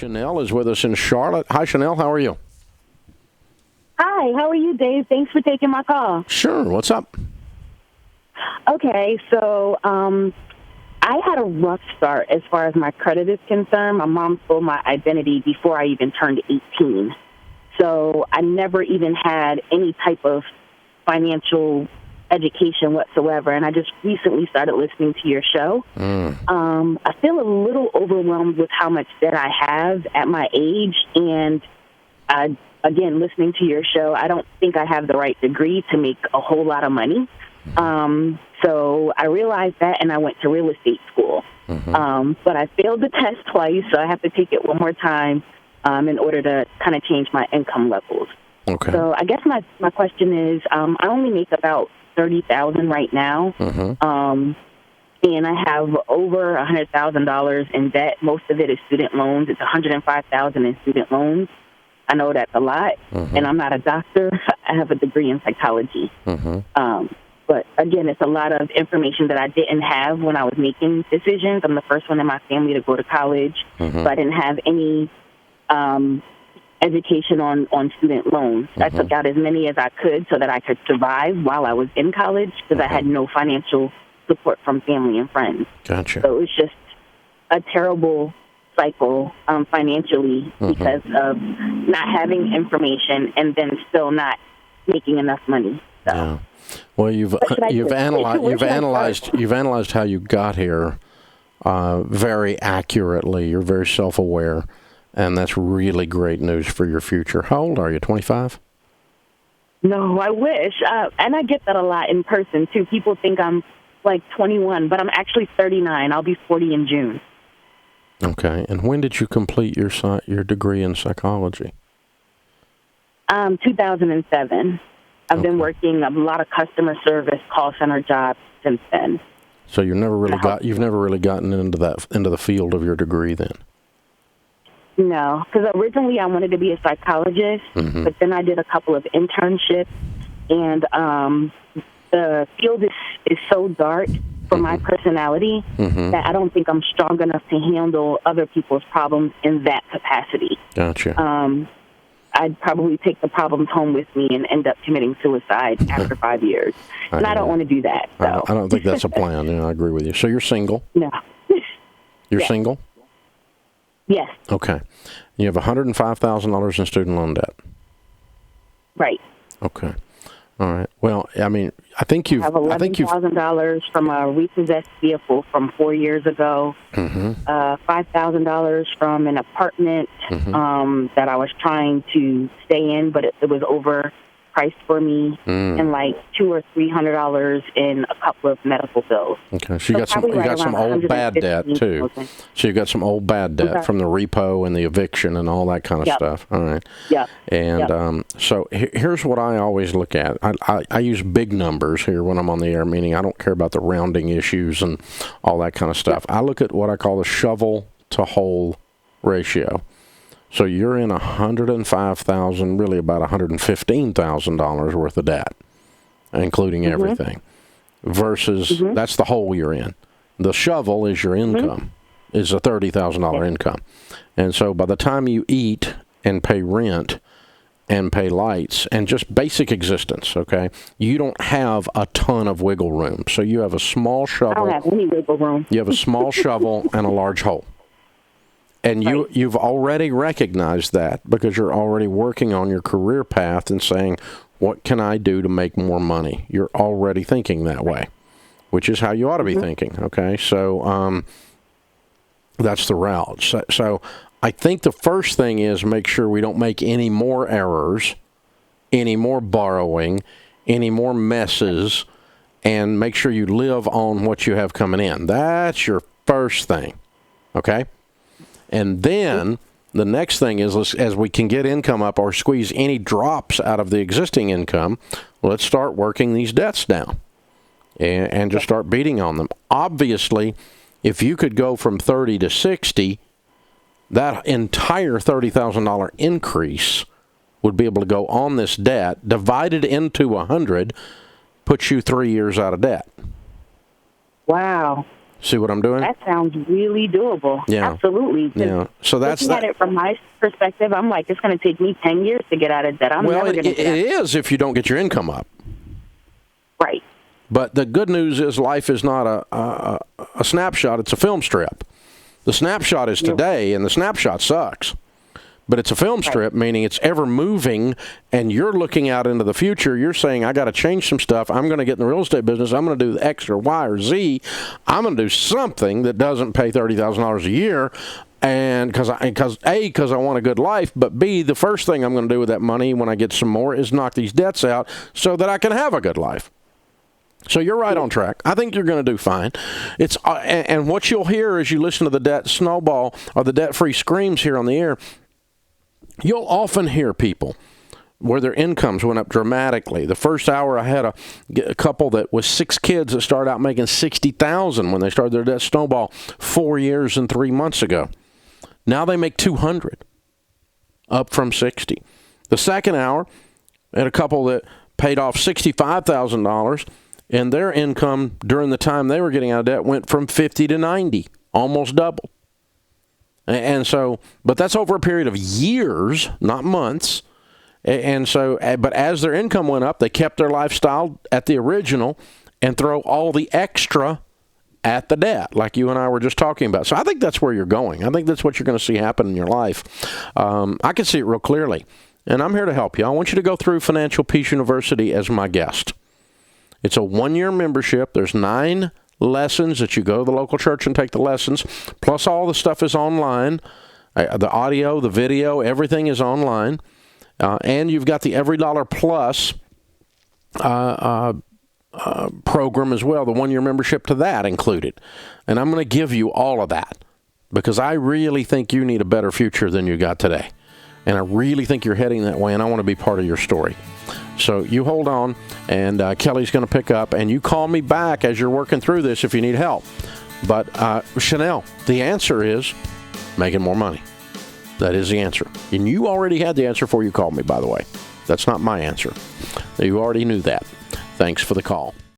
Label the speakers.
Speaker 1: Chanel is with us in Charlotte. Hi, Chanel. How are you?
Speaker 2: Hi, how are you, Dave? Thanks for taking my call.
Speaker 1: Sure. What's up?
Speaker 2: Okay, so I had a rough start as far as my credit is concerned. My mom stole my identity before I even turned 18. So I never even had any type of financial education whatsoever, and I just recently started listening to your show. I feel a little overwhelmed with how much debt I have at my age, and again, listening to your show, I don't think I have the right degree to make a whole lot of money. So I realized that, and I went to real estate school. But I failed the test twice, so I have to take it one more time in order to kind of change my income levels.
Speaker 1: Okay.
Speaker 2: So I guess my question is, I only make about $30,000 right now, and I have over $100,000 in debt. Most of it is student loans. It's $105,000 in student loans. I know that's a lot, and I'm not a doctor. I have a degree in psychology. But again, it's a lot of information that I didn't have when I was making decisions. I'm the first one in my family to go to college, so I didn't have any education on student loans. I took out as many as I could so that I could survive while I was in college because I had no financial support from family and friends.
Speaker 1: Gotcha.
Speaker 2: So it was just a terrible cycle financially because of not having information and then still not making enough money. So.
Speaker 1: Yeah. Well, you've analyzed how you got here very accurately. You're very self-aware, and that's really great news for your future. How old are you? 25?
Speaker 2: No, I wish. And I get that a lot in person too. People think I'm like 21, but I'm actually 39. I'll be 40 in June.
Speaker 1: Okay. And when did you complete your degree in psychology?
Speaker 2: 2007. I've been working a lot of customer service call center jobs since then.
Speaker 1: So you've never really gotten into the field of your degree then?
Speaker 2: No, because originally I wanted to be a psychologist, but then I did a couple of internships, and the field is so dark for my personality that I don't think I'm strong enough to handle other people's problems in that capacity.
Speaker 1: Gotcha.
Speaker 2: I'd probably take the problems home with me and end up committing suicide after 5 years. And I don't want to do that. So.
Speaker 1: I don't think that's a plan. Yeah, I agree with you. So you're single?
Speaker 2: No.
Speaker 1: You're single?
Speaker 2: Yes.
Speaker 1: Okay. You have $105,000 in student loan debt?
Speaker 2: Right.
Speaker 1: Okay. All right. Well, I mean, I think you've...
Speaker 2: I have $11,000 from a repossessed vehicle from 4 years ago, $5,000 from an apartment that I was trying to stay in, but it was overpriced for me, and like $200 or $300 in a couple of medical bills.
Speaker 1: Okay, so you got some old bad debt too. So you got some old bad debt from the repo and the eviction and all that kind of stuff. All right.
Speaker 2: Yeah.
Speaker 1: And so here's what I always look at. I use big numbers here when I'm on the air, meaning I don't care about the rounding issues and all that kind of stuff. I look at what I call the shovel to hole ratio. So you're in $105,000, really about $115,000 worth of debt, including everything, versus that's the hole you're in. The shovel is your income, is a $30,000 income. And so by the time you eat and pay rent and pay lights and just basic existence, okay, you don't have a ton of wiggle room. So you have a small shovel.
Speaker 2: I don't have any wiggle room.
Speaker 1: You have a small shovel and a large hole. And you've already recognized that because you're already working on your career path and saying, what can I do to make more money? You're already thinking that way, which is how you ought to be thinking, okay? So that's the route. So I think the first thing is make sure we don't make any more errors, any more borrowing, any more messes, and make sure you live on what you have coming in. That's your first thing, okay? And then the next thing is, as we can get income up or squeeze any drops out of the existing income, let's start working these debts down and just start beating on them. Obviously, if you could go from 30 to 60, that entire $30,000 increase would be able to go on this debt, divided into 100, puts you 3 years out of debt.
Speaker 2: Wow.
Speaker 1: See what I'm doing?
Speaker 2: That sounds really doable.
Speaker 1: Yeah.
Speaker 2: Absolutely.
Speaker 1: Yeah. So that's
Speaker 2: looking at it from my perspective, I'm like, it's going to take me 10 years to get out of debt. I'm never going to get out.
Speaker 1: It is if you don't get your income up.
Speaker 2: Right.
Speaker 1: But the good news is life is not a snapshot. It's a film strip. The snapshot is today, and the snapshot sucks. But it's a film strip, meaning it's ever moving, and you're looking out into the future. You're saying, I got to change some stuff. I'm going to get in the real estate business. I'm going to do X or Y or Z. I'm going to do something that doesn't pay $30,000 a year, and because I want a good life, but B, the first thing I'm going to do with that money when I get some more is knock these debts out so that I can have a good life. So you're right on track. I think you're going to do fine. It's and what you'll hear as you listen to the debt snowball or the debt-free screams here on the air, you'll often hear people where their incomes went up dramatically. The first hour, I had a couple that was 6 kids that started out making $60,000 when they started their debt snowball 4 years and 3 months ago. Now they make $200,000, up from $60,000. The second hour, I had a couple that paid off $65,000, and their income during the time they were getting out of debt went from $50,000 to $90,000, almost double. And so, but that's over a period of years, not months. And so, but as their income went up, they kept their lifestyle at the original and throw all the extra at the debt, like you and I were just talking about. So I think that's where you're going. I think that's what you're going to see happen in your life. I can see it real clearly, and I'm here to help you. I want you to go through Financial Peace University as my guest. It's a 1-year membership. There's 9 lessons that you go to the local church and take the lessons, plus all the stuff is online. The audio, the video, everything is online. And you've got the Every Dollar Plus program as well, the 1-year membership to that included. And I'm going to give you all of that because I really think you need a better future than you got today. And I really think you're heading that way, and I want to be part of your story. So you hold on, and Kelly's going to pick up, and you call me back as you're working through this if you need help. But Chanel, the answer is making more money. That is the answer. And you already had the answer before you called me, by the way. That's not my answer. You already knew that. Thanks for the call.